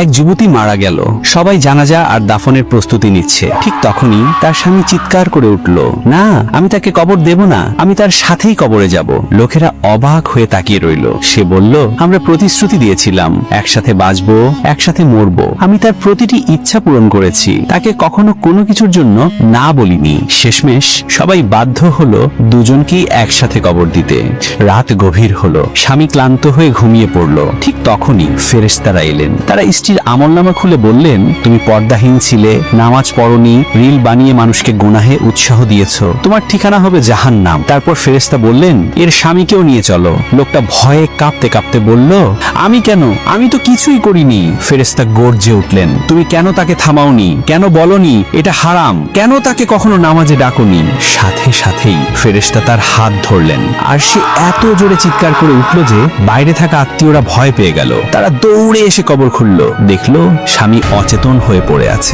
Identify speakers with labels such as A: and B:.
A: এক যুবতী মারা গেল। সবাই জানাজা আর দাফনের প্রস্তুতি নিচ্ছে। ঠিক তখনই তার স্বামী চিৎকার করে উঠল, না, আমি তাকে কবর দেব না, আমি তার সাথেই কবরে যাব। লোকেরা অবাক হয়ে তাকিয়ে রইল। সে বলল, আমরা প্রতিশ্রুতি দিয়েছিলাম একসাথে বাঁচবো, একসাথে মরবো। আমি তার প্রতিটি ইচ্ছা পূরণ করেছি, তাকে কখনো কোনো কিছুর জন্য না বলিনি। শেষমেশ সবাই বাধ্য হলো দুজনকেই একসাথে কবর দিতে। রাত গভীর হলো, স্বামী ক্লান্ত হয়ে ঘুমিয়ে পড়ল। ঠিক তখনই ফেরেশতারা এলেন। তারা স্ত্রীর আমলনামা খুলে বললেন, তুমি পর্দাহীন ছিলে, নামাজ পড়নি, রিল বানিয়ে মানুষকে গুনাহে উৎসাহ দিয়েছো, তোমার ঠিকানা হবে জাহান্নাম। তারপর ফেরেশতা বললেন, এর স্বামীকেও নিয়ে চলো। লোকটা ভয়ে কাঁপতে কাঁপতে বলল, আমি কেন? আমি তো কিছুই করিনি। ফেরেশতা গর্জে উঠলেন, তুমি কেন তাকে থামাওনি? কেন বলনি এটা হারাম? কেন তাকে কখনো নামাজে ডাকোনি? সাথে সাথেই ফেরেশতা তার হাত ধরলেন, আর সে এত জোরে চিৎকার করে উঠল যে বাইরে থাকা আত্মীয়রা ভয় পেয়ে গেল। তারা দৌড়ে এসে কবর খুলল, দেখলো স্বামী অচেতন হয়ে পড়ে আছে।